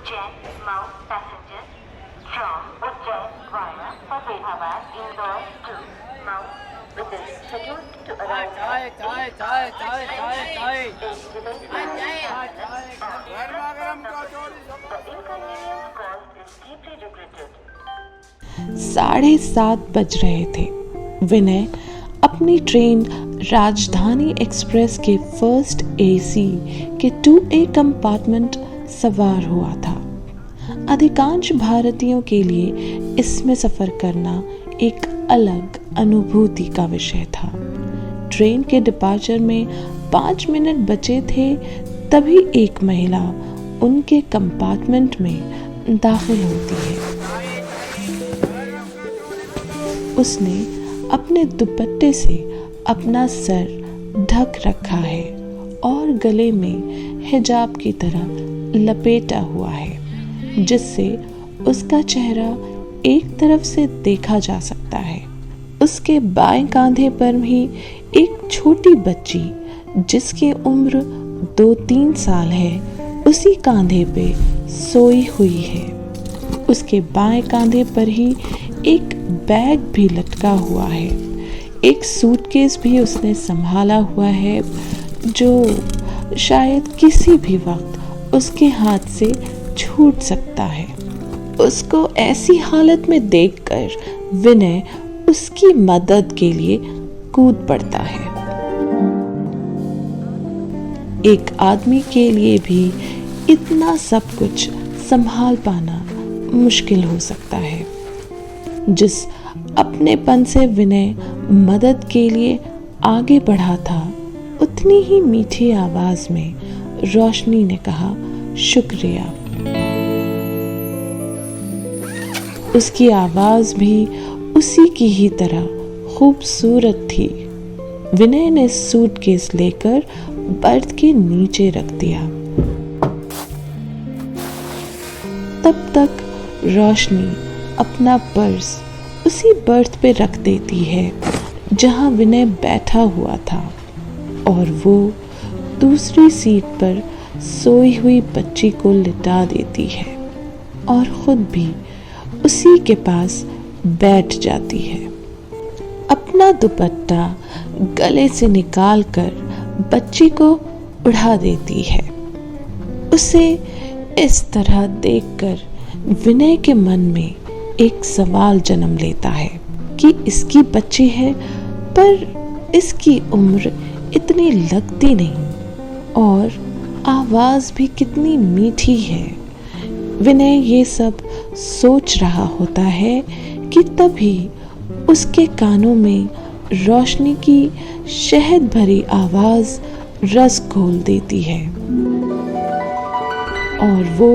Ujjain Mao passenger from Ujjain via Fatehabad Indore to Mao with is scheduled to arrive चाय चाय चाय चाय चाय चाय The inconvenience caused is deeply regretted. 7:30 बज रहे थे। विनय अपनी ट्रेन राजधानी एक्सप्रेस के फर्स्ट एसी के 2A कंपार्टमेंट सवार हुआ था। अधिकांश भारतीयों के लिए इसमें सफ़र करना एक अलग अनुभूति का विषय था। ट्रेन के डिपार्चर में 5 मिनट बचे थे, तभी एक महिला उनके कंपार्टमेंट में दाखिल होती है। उसने अपने दुपट्टे से अपना सर ढक रखा है और गले में हिजाब की तरह लपेटा हुआ है, जिससे उसका चेहरा एक तरफ से देखा जा सकता है। उसके बाएं कांधे पर भी एक छोटी बच्ची, जिसकी उम्र 2-3 साल है, उसी कांधे पे सोई हुई है। उसके बाएं कांधे पर ही एक बैग भी लटका हुआ है। एक सूटकेस भी उसने संभाला हुआ है, जो शायद किसी भी वक्त उसके हाथ से छूट सकता है। उसको ऐसी हालत में देखकर विनय उसकी मदद के लिए कूद पड़ता है। एक आदमी के लिए भी इतना सब कुछ संभाल पाना मुश्किल हो सकता है। जिस अपनेपन से विनय मदद के लिए आगे बढ़ा था, उतनी ही मीठी आवाज में रोशनी ने कहा, शुक्रिया। उसकी आवाज भी उसी की ही तरह खूबसूरत थी। विनय ने सूटकेस लेकर बर्थ के नीचे रख दिया। तब तक रोशनी अपना पर्स उसी बर्थ पे रख देती है जहां विनय बैठा हुआ था, और वो दूसरी सीट पर सोई हुई बच्ची को लिटा देती है और खुद भी उसी के पास बैठ जाती है। अपना दुपट्टा गले से निकालकर बच्ची को उड़ा देती है। उसे इस तरह देखकर विनय के मन में एक सवाल जन्म लेता है कि इसकी बच्ची है, पर इसकी उम्र इतनी लगती नहीं और आवाज भी कितनी मीठी है। विनय ये सब सोच रहा होता है कि तभी उसके कानों में रोशनी की शहद भरी आवाज रस घोल देती है और वो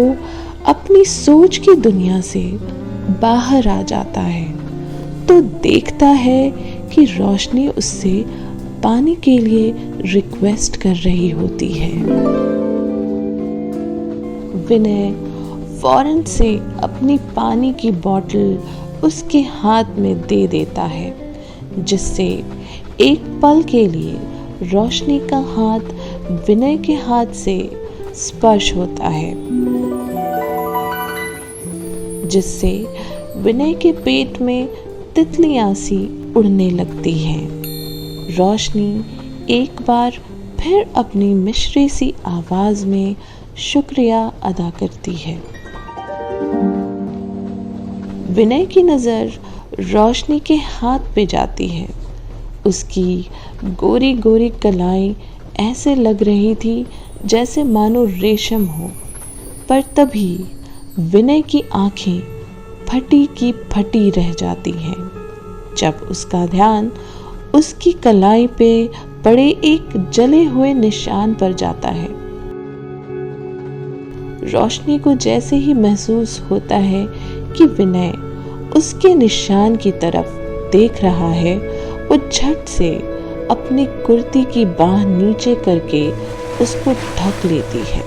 अपनी सोच की दुनिया से बाहर आ जाता है तो देखता है कि रोशनी उससे पानी के लिए रिक्वेस्ट कर रही होती है। विनय फौरन से अपनी पानी की बोतल उसके हाथ में दे देता है, जिससे एक पल के लिए रोशनी का हाथ विनय के हाथ से स्पर्श होता है, जिससे विनय के पेट में तितलियां सी उड़ने लगती हैं। रोशनी एक बार फिर अपनी मिश्री सी आवाज में शुक्रिया अदा करती है। विनय की नज़र रोशनी के हाथ पे जाती है। उसकी गोरी गोरी कलाई ऐसे लग रही थी जैसे मानो रेशम हो, पर तभी विनय की आंखें फटी की फटी रह जाती हैं जब उसका ध्यान उसकी कलाई पे पड़े एक जले हुए निशान पर जाता है। रोशनी को जैसे ही महसूस होता है कि विनय उसके निशान की तरफ देख रहा है, वो झट से अपनी कुर्ती की बाह नीचे करके उसको ढक लेती है।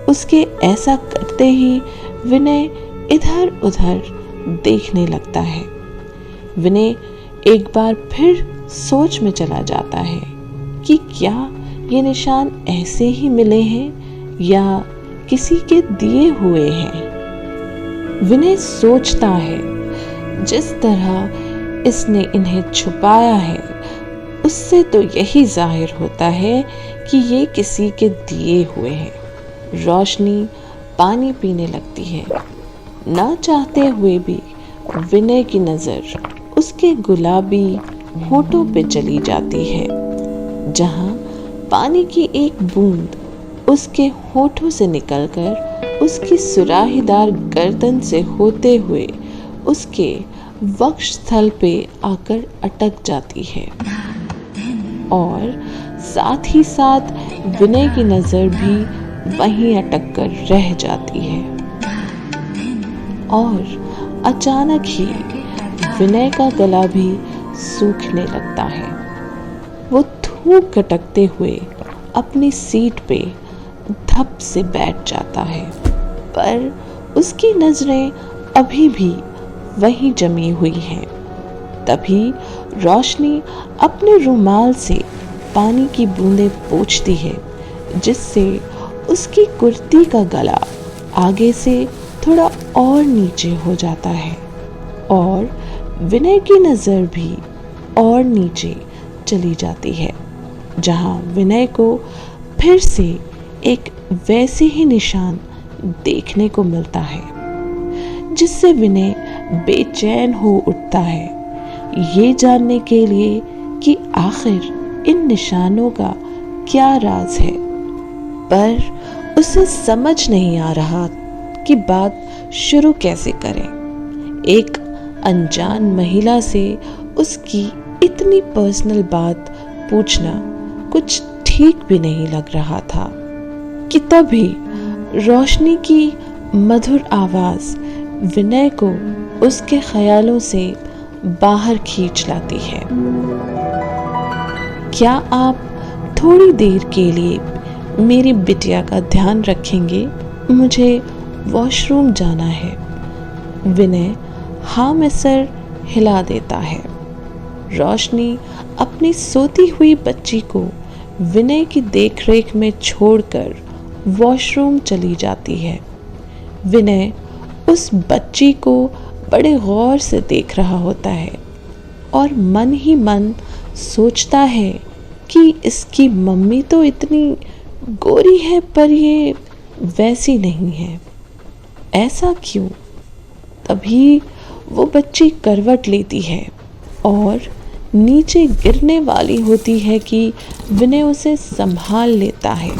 उसके ऐसा करते ही विनय इधर उधर देखने लगता है। विनय एक बार फिर सोच में चला जाता है कि क्या ये निशान ऐसे ही मिले हैं या किसी के दिए हुए हैं। विनय सोचता है जिस तरह इसने इन्हें छुपाया है उससे तो यही जाहिर होता है कि ये किसी के दिए हुए हैं। रोशनी पानी पीने लगती है। ना चाहते हुए भी विनय की नज़र उसके गुलाबी होठों पे चली जाती है, जहाँ पानी की एक बूंद उसके होठों से निकलकर उसकी सुराहीदार गर्दन से होते हुए उसके वक्षस्थल पे आकर अटक जाती है और साथ ही साथ विनय की नज़र भी वहीं अटक कर रह जाती है। और अचानक ही विनय का गला भी सूखने लगता है। वो थूक खटकते हुए अपनी सीट पे धप से बैठ जाता है, पर उसकी नजरें अभी भी वहीं जमी हुई हैं। तभी रोशनी अपने रुमाल से पानी की बूंदें पोंछती है, जिससे उसकी कुर्ती का गला आगे से थोड़ा और नीचे हो जाता है और विनय की नज़र भी और नीचे चली जाती है, जहां विनय को फिर से एक वैसे ही निशान देखने को मिलता है, जिससे विनय बेचैन हो उठता है ये जानने के लिए कि आखिर इन निशानों का क्या राज है। पर उसे समझ नहीं आ रहा कि बात शुरू कैसे करें। एक अनजान महिला से उसकी इतनी पर्सनल बात पूछना कुछ ठीक भी नहीं लग रहा था कि तभी रोशनी की मधुर आवाज विनय को उसके ख्यालों से बाहर खींच लाती है। क्या आप थोड़ी देर के लिए मेरी बिटिया का ध्यान रखेंगे? मुझे वॉशरूम जाना है। विनय हाँ में सर हिला देता है। रोशनी अपनी सोती हुई बच्ची को विनय की देखरेख में छोड़कर वॉशरूम चली जाती है। विनय उस बच्ची को बड़े गौर से देख रहा होता है और मन ही मन सोचता है कि इसकी मम्मी तो इतनी गोरी है पर ये वैसी नहीं है, ऐसा क्यों? तभी वो बच्ची करवट लेती है और नीचे गिरने वाली होती है कि विनय उसे संभाल लेता है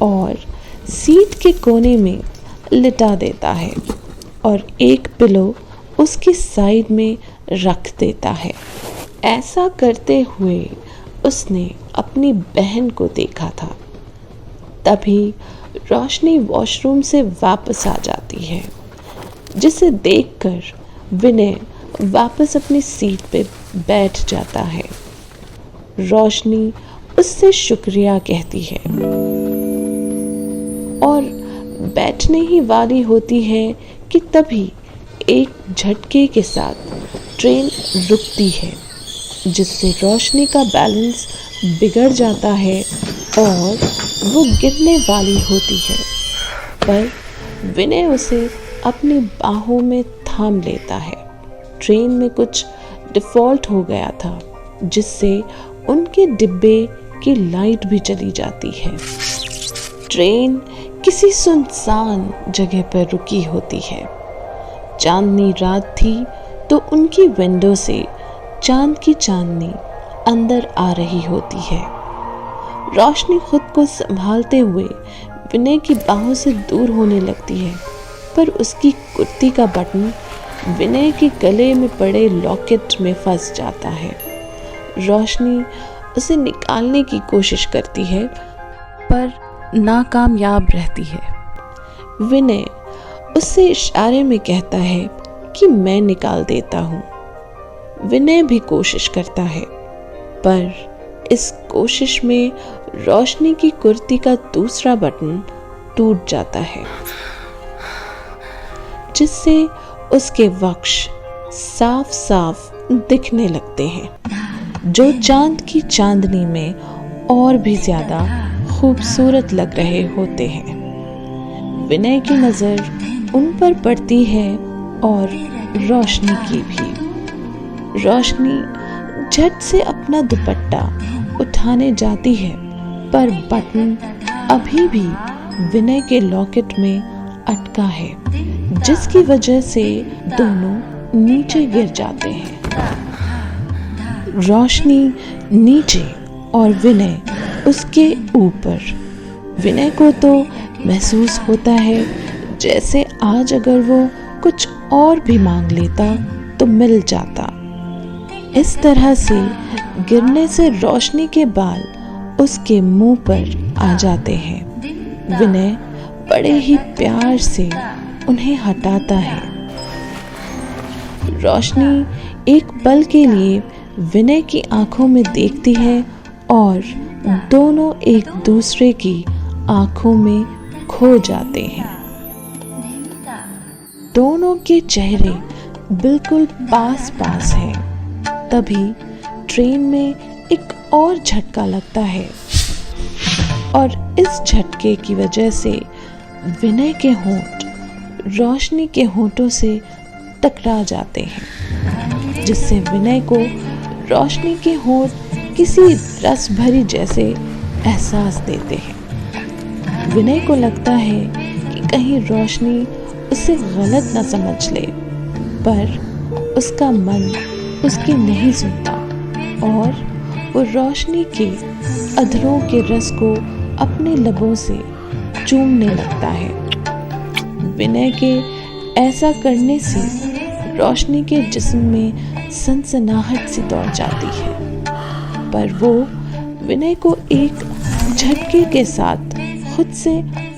और सीट के कोने में लिटा देता है और एक पिलो उसकी साइड में रख देता है। ऐसा करते हुए उसने अपनी बहन को देखा था। तभी रोशनी वॉशरूम से वापस आ जाती है, जिसे देखकर विनय वापस अपनी सीट पे बैठ जाता है। रोशनी उससे शुक्रिया कहती है और बैठने ही वाली होती है कि तभी एक झटके के साथ ट्रेन रुकती है, जिससे रोशनी का बैलेंस बिगड़ जाता है और वो गिरने वाली होती है, पर विनय उसे अपनी बाहों में थाम लेता है। ट्रेन में कुछ डिफ़ॉल्ट हो गया था, जिससे उनके डिब्बे की लाइट भी चली जाती है। ट्रेन किसी सुनसान जगह पर रुकी होती है। चांदनी रात थी तो उनकी विंडो से चांद की चांदनी अंदर आ रही होती है। रोशनी खुद को संभालते हुए विनय की बाहों से दूर होने लगती है, पर उसकी कुर्ती का बटन विनय के गले में पड़े लॉकेट में फंस जाता है। रोशनी उसे निकालने की कोशिश करती है, पर नाकामयाब रहती है। विनय उससे इशारे में कहता है कि मैं निकाल देता हूँ। विनय भी कोशिश करता है, पर इस कोशिश में रोशनी की कुर्ती का दूसरा बटन टूट जाता है, जिससे उसके वक्ष साफ साफ दिखने लगते हैं, जो चांद की चांदनी में और भी ज्यादा खूबसूरत लग रहे होते हैं। विनय की नज़र उन पर पड़ती है और रोशनी की भी। रोशनी झट से अपना दुपट्टा उठाने जाती है, पर बटन अभी भी विनय के लॉकेट में अटका है, जिसकी वजह से दोनों नीचे गिर जाते हैं। रोशनी नीचे और विनय उसके ऊपर। विनय को तो महसूस होता है जैसे आज अगर वो कुछ और भी मांग लेता तो मिल जाता। इस तरह से गिरने से रोशनी के बाल उसके मुंह पर आ जाते हैं। विनय बड़े ही प्यार से उन्हें हटाता है। रोशनी एक पल के लिए विनय की आंखों में देखती है और दोनों एक दूसरे की आंखों में खो जाते हैं। दोनों के चेहरे बिल्कुल पास पास हैं। तभी ट्रेन में एक और झटका लगता है और इस झटके की वजह से विनय के होंठ रोशनी के होंठों से टकरा जाते हैं, जिससे विनय को रोशनी के होंठ किसी रस भरी जैसे एहसास देते हैं। विनय को लगता है कि कहीं रोशनी उसे गलत न समझ ले, पर उसका मन उसकी नहीं सुनता और वो रोशनी के अधरों के रस को अपने लबों से चूमने लगता है। विनय के ऐसा करने से रोशनी के जिस्म में सनसनाहट सी दौड़ जाती है, पर वो विनय को एक झटके के साथ खुद से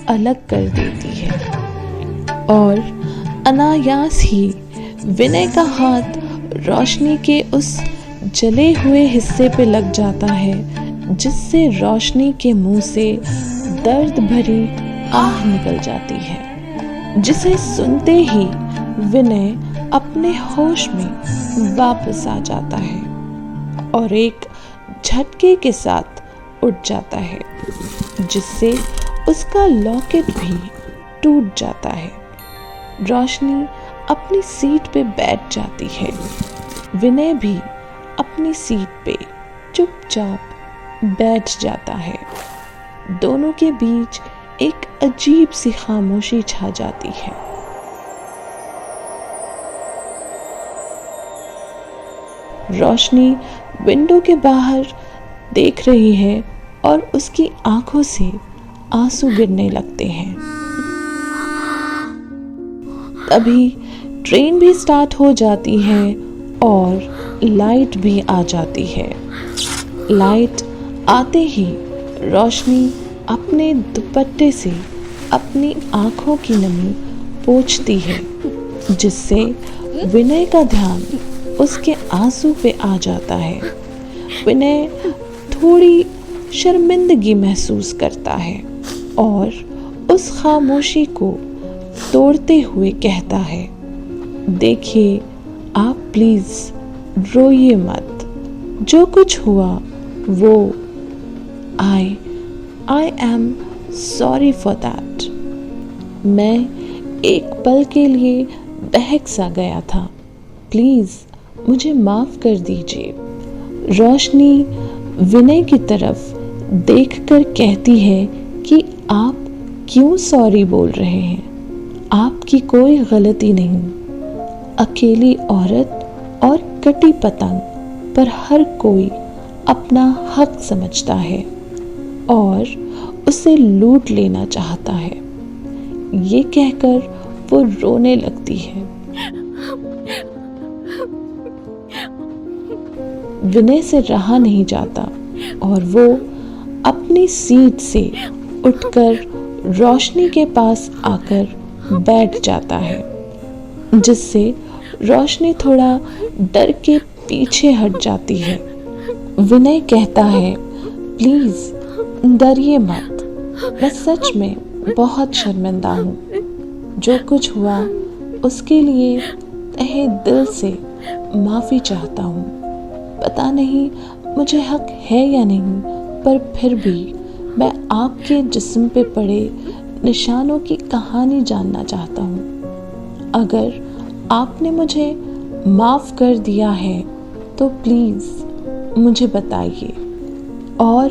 अलग कर देती है और अनायास ही विनय का हाथ रोशनी के उस जले हुए हिस्से पे लग जाता है, जिससे रोशनी के मुंह से दर्द भरी आह निकल जाती है, जिसे सुनते ही विनय अपने होश में वापस आ जाता है और एक झटके के साथ उठ जाता है, जिससे उसका लॉकेट भी टूट जाता है। रोशनी अपनी सीट पे बैठ जाती है। विनय भी अपनी सीट पे चुपचाप बैठ जाता है। दोनों के बीच एक अजीब सी खामोशी छा जाती है। रोशनी विंडो के बाहर देख रही है और उसकी आंखों से आंसू गिरने लगते हैं। तभी ट्रेन भी स्टार्ट हो जाती है और लाइट भी आ जाती है। लाइट आते ही रोशनी अपने दुपट्टे से अपनी आंखों की नमी पोंछती है, जिससे विनय का ध्यान उसके आंसू पे आ जाता है। विनय थोड़ी शर्मिंदगी महसूस करता है और उस खामोशी को तोड़ते हुए कहता है, देखिए आप प्लीज रोइए मत, जो कुछ हुआ वो I am sorry for that. मैं एक पल के लिए बहक सा गया था, प्लीज मुझे माफ कर दीजिए। रोशनी विनय की तरफ देखकर कहती है कि आप क्यों सॉरी बोल रहे हैं, आपकी कोई गलती नहीं। अकेली औरत और कटी पतंग पर हर कोई अपना हक समझता है और उसे लूट लेना चाहता है। ये कहकर वो रोने लगती है। विनय से रहा नहीं जाता और वो अपनी सीट से उठकर रोशनी के पास आकर बैठ जाता है, जिससे रोशनी थोड़ा डर के पीछे हट जाती है। विनय कहता है, प्लीज डरिए मत, मैं सच में बहुत शर्मिंदा हूँ। जो कुछ हुआ उसके लिए तहे दिल से माफ़ी चाहता हूँ। पता नहीं मुझे हक है या नहीं, पर फिर भी मैं आपके जिस्म पे पड़े निशानों की कहानी जानना चाहता हूँ। अगर आपने मुझे माफ़ कर दिया है तो प्लीज़ मुझे बताइए। और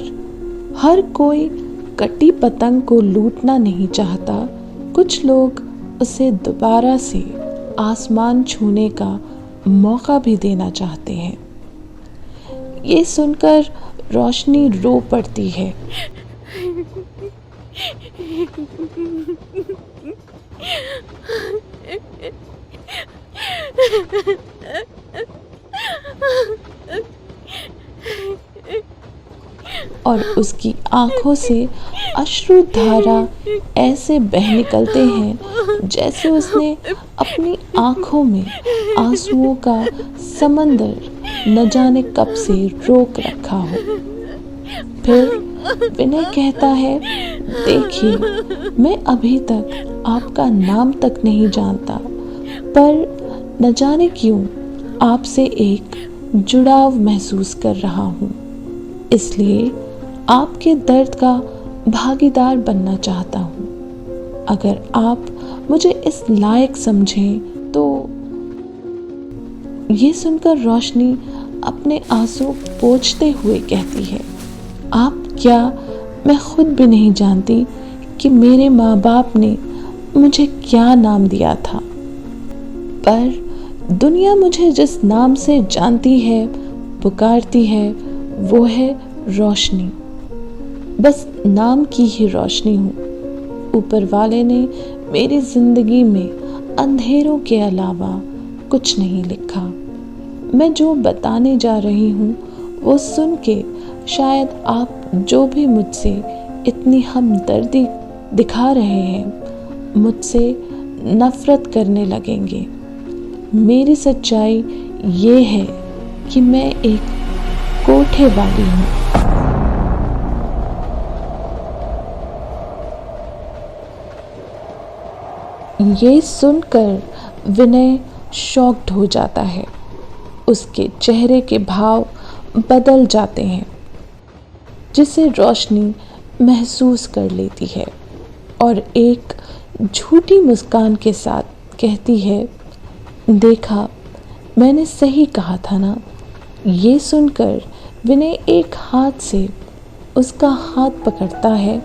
हर कोई कटी पतंग को लूटना नहीं चाहता, कुछ लोग उसे दोबारा से आसमान छूने का मौका भी देना चाहते हैं। ये सुनकर रोशनी रो पड़ती है। और उसकी आंखों से अश्रुधारा ऐसे बह निकलते हैं जैसे उसने अपनी आंखों में आंसुओं का समंदर न जाने कब से रोक रखा हो। फिर विनय कहता है, देखिए, मैं अभी तक आपका नाम तक नहीं जानता, पर न जाने क्यों आपसे एक जुड़ाव महसूस कर रहा हूँ, इसलिए आपके दर्द का भागीदार बनना चाहता हूँ। अगर आप मुझे इस लायक समझें तो। ये सुनकर रोशनी अपने आंसू पोंछते हुए कहती है, आप क्या, मैं खुद भी नहीं जानती कि मेरे माँ बाप ने मुझे क्या नाम दिया था, पर दुनिया मुझे जिस नाम से जानती है, पुकारती है, वो है रोशनी। बस नाम की ही रोशनी हूँ। ऊपर वाले ने मेरी जिंदगी में अंधेरों के अलावा कुछ नहीं लिखा। मैं जो बताने जा रही हूँ वो सुन के शायद आप जो भी मुझसे इतनी हमदर्दी दिखा रहे हैं, मुझसे नफरत करने लगेंगे। मेरी सच्चाई ये है कि मैं एक कोठे वाली हूँ। ये सुनकर विनय शॉक्ड हो जाता है। उसके चेहरे के भाव बदल जाते हैं, जिसे रोशनी महसूस कर लेती है और एक झूठी मुस्कान के साथ कहती है, देखा, मैंने सही कहा था ना। ये सुनकर विनय एक हाथ से उसका हाथ पकड़ता है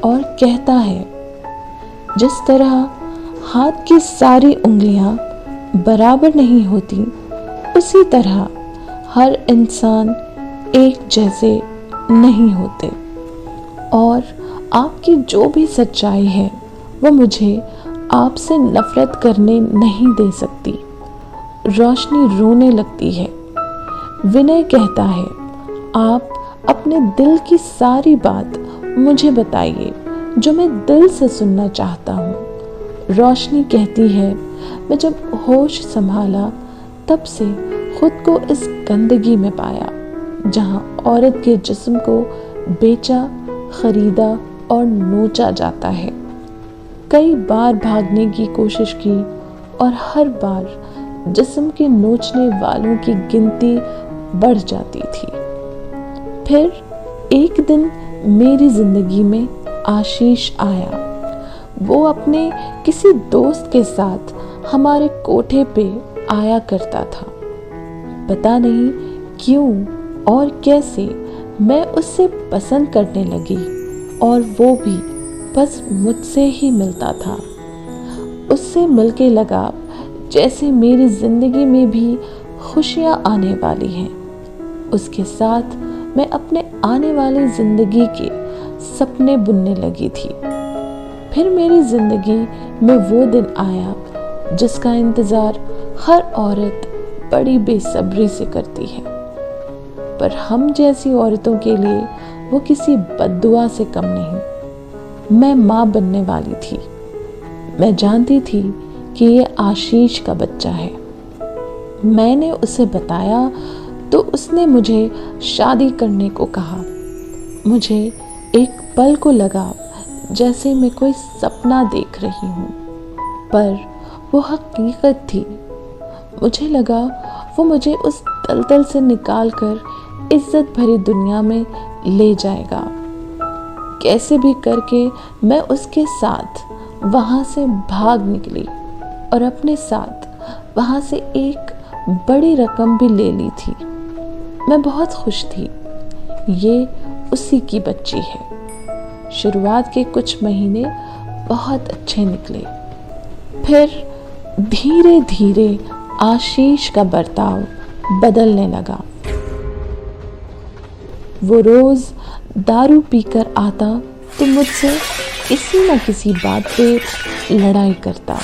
और कहता है, जिस तरह हाथ की सारी उंगलियां बराबर नहीं होती, उसी तरह हर इंसान एक जैसे नहीं होते। और आपकी जो भी सच्चाई है वो मुझे आपसे नफरत करने नहीं दे सकती। रोशनी रोने लगती है। विनय कहता है, आप अपने दिल की सारी बात मुझे बताइए जो मैं दिल से सुनना चाहता हूँ। रोशनी कहती है, मैं जब होश संभाला तब से खुद को इस गंदगी में पाया जहाँ औरत के जिस्म को बेचा, खरीदा और नोचा जाता है। कई बार भागने की कोशिश की और हर बार जिस्म के नोचने वालों की गिनती बढ़ जाती थी। फिर एक दिन मेरी जिंदगी में आशीष आया। वो अपने किसी दोस्त के साथ हमारे कोठे पे आया करता था। पता नहीं क्यों और कैसे मैं उससे पसंद करने लगी और वो भी बस मुझसे ही मिलता था। उससे मिलके लगा जैसे मेरी जिंदगी में भी खुशियाँ आने वाली हैं। उसके साथ मैं अपने आने वाली जिंदगी के सपने बुनने लगी थी। फिर मेरी जिंदगी में वो दिन आया जिसका इंतज़ार हर औरत बड़ी बेसब्री से करती है, पर हम जैसी औरतों के लिए वो किसी बद्दुआ से कम नहीं। मैं माँ बनने वाली थी। मैं जानती थी कि ये आशीष का बच्चा है। मैंने उसे बताया तो उसने मुझे शादी करने को कहा। मुझे एक पल को लगा जैसे मैं कोई सपना देख रही हूँ, पर वो हकीकत थी। मुझे लगा वो मुझे उस दलदल से निकाल कर इज्जत भरी दुनिया में ले जाएगा। कैसे भी करके मैं उसके साथ वहाँ से भाग निकली और अपने साथ वहाँ से एक बड़ी रकम भी ले ली थी। मैं बहुत खुश थी। ये उसी की बच्ची है। शुरुआत के कुछ महीने बहुत अच्छे निकले। फिर धीरे धीरे आशीष का बर्ताव बदलने लगा। वो रोज दारू पीकर आता तो मुझसे किसी न किसी बात पे लड़ाई करता।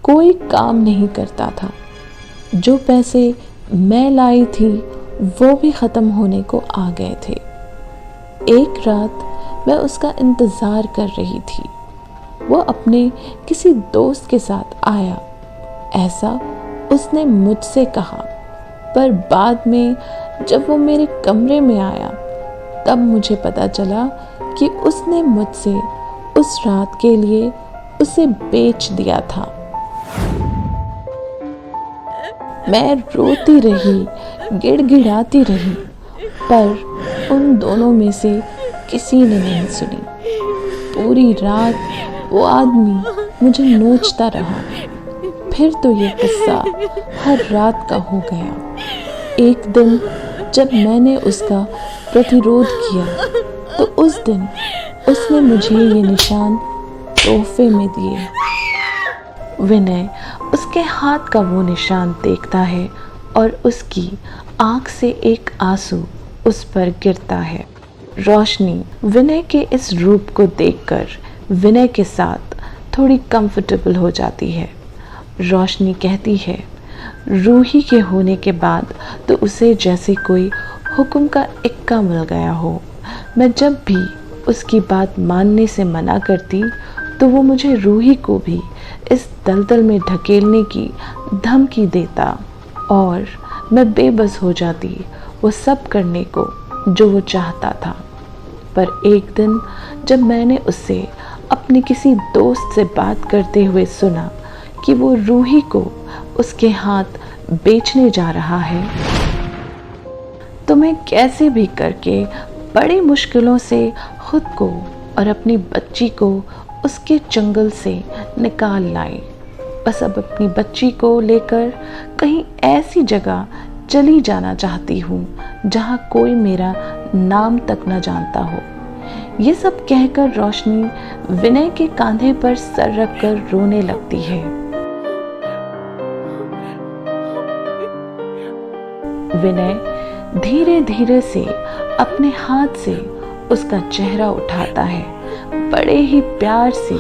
कोई काम नहीं करता था। जो पैसे मैं लाई थी वो भी ख़त्म होने को आ गए थे। एक रात मैं उसका इंतज़ार कर रही थी। वो अपने किसी दोस्त के साथ आया, ऐसा उसने मुझसे कहा। पर बाद में जब वो मेरे कमरे में आया तब मुझे पता चला कि उसने मुझसे उस रात के लिए उसे बेच दिया था। मैं रोती रही, गिड़गिड़ाती रही, पर उन दोनों में से किसी ने नहीं सुनी। पूरी रात वो आदमी मुझे नोचता रहा। फिर तो ये किस्सा हर रात का हो गया। एक दिन जब मैंने उसका प्रतिरोध किया तो उस दिन उसने मुझे ये निशान तोहफे में दिए। विनय उसके हाथ का वो निशान देखता है और उसकी आंख से एक आंसू उस पर गिरता है। रोशनी विनय के इस रूप को देखकर विनय के साथ थोड़ी कंफर्टेबल हो जाती है। रोशनी कहती है, रूही के होने के बाद तो उसे जैसे कोई हुक्म का इक्का मिल गया हो। मैं जब भी उसकी बात मानने से मना करती तो वो मुझे रूही को भी इस दलदल में ढकेलने की धमकी देता और मैं बेबस हो जाती वो सब करने को जो वो चाहता था। पर एक दिन जब मैंने उससे अपने किसी दोस्त से बात करते हुए सुना कि वो रूही को उसके हाथ बेचने जा रहा है, तो मैं कैसे भी करके बड़ी मुश्किलों से खुद को और अपनी बच्ची को उसके चंगुल से निकाल लाई। बस अब अपनी बच्ची को लेकर कहीं ऐसी जगह चली जाना चाहती हूँ जहाँ कोई मेरा नाम तक न जानता हो। ये सब कहकर रोशनी विनय के कांधे पर सर रखकर रोने लगती है। विनय धीरे धीरे से अपने हाथ से उसका चेहरा उठाता है, बड़े ही प्यार से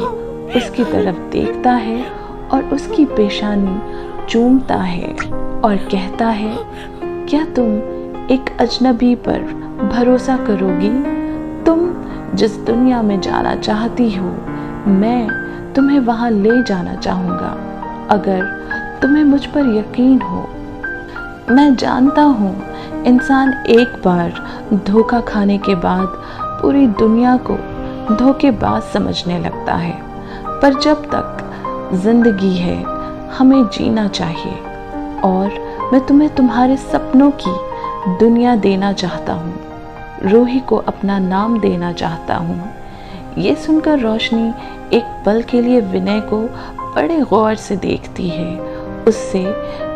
उसकी तरफ देखता है और उसकी पेशानी चूमता है और कहता है, क्या तुम एक अजनबी पर भरोसा करोगी? तुम जिस दुनिया में जाना चाहती हो मैं तुम्हें वहां ले जाना चाहूँगा, अगर तुम्हें मुझ पर यकीन हो। मैं जानता हूँ इंसान एक बार धोखा खाने के बाद पूरी दुनिया को धोखेबाज समझने लगता है, पर जब तक जिंदगी है हमें जीना चाहिए और मैं तुम्हें तुम्हारे सपनों की दुनिया देना चाहता हूँ। रूही को अपना नाम देना चाहता हूँ। ये सुनकर रोशनी एक पल के लिए विनय को बड़े गौर से देखती है। उससे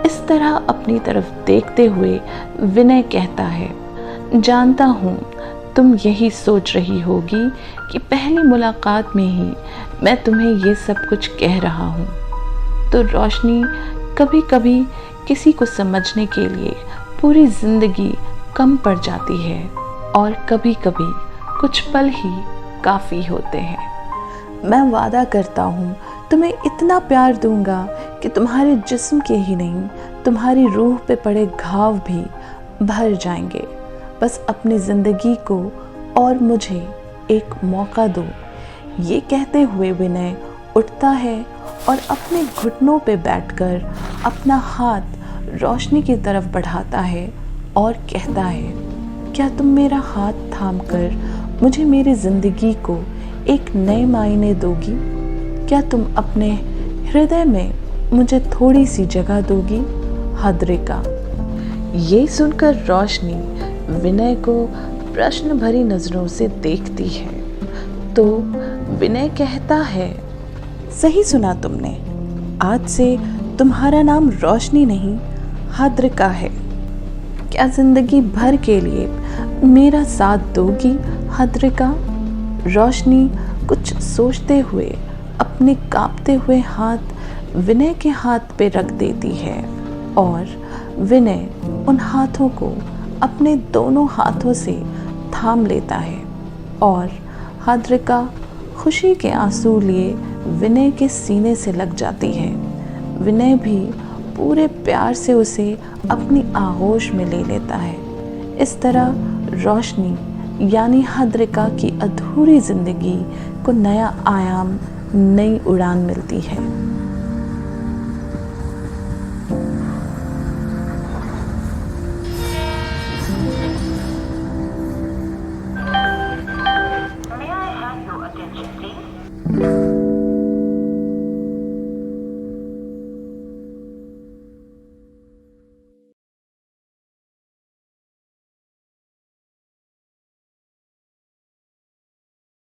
इस तरह अपनी तरफ देखते हुए विनय कहता है, जानता हूँ तुम यही सोच रही होगी कि पहली मुलाकात में ही मैं तुम्हें ये सब कुछ कह रहा हूँ। तो रोशनी कभी कभी किसी को समझने के लिए पूरी जिंदगी कम पड़ जाती है और कभी कभी कुछ पल ही काफ़ी होते हैं। मैं वादा करता हूँ तुम्हें इतना प्यार दूंगा कि तुम्हारे जिस्म के ही नहीं तुम्हारी रूह पे पड़े घाव भी भर जाएंगे। बस अपनी ज़िंदगी को और मुझे एक मौका दो। ये कहते हुए विनय उठता है और अपने घुटनों पे बैठकर अपना हाथ रोशनी की तरफ बढ़ाता है और कहता है, क्या तुम मेरा हाथ थामकर मुझे मेरी ज़िंदगी को एक नए मायने दोगी? क्या तुम अपने हृदय में मुझे थोड़ी सी जगह दोगी? हदरिका। ये सुनकर रोशनी विनय को प्रश्न भरी नजरों से देखती है तो विनय कहता है, सही सुना तुमने, आज से तुम्हारा नाम रोशनी नहीं हाद्रिका है। क्या जिंदगी भर के लिए मेरा साथ दोगी हाद्रिका? रोशनी कुछ सोचते हुए अपने कांपते हुए हाथ विनय के हाथ पे रख देती है और विनय उन हाथों को अपने दोनों हाथों से थाम लेता है और हाद्रिका खुशी के आंसू लिए विनय के सीने से लग जाती है। विनय भी पूरे प्यार से उसे अपनी आगोश में ले लेता है। इस तरह रोशनी यानी हाद्रिका की अधूरी जिंदगी को नया आयाम, नई उड़ान मिलती है।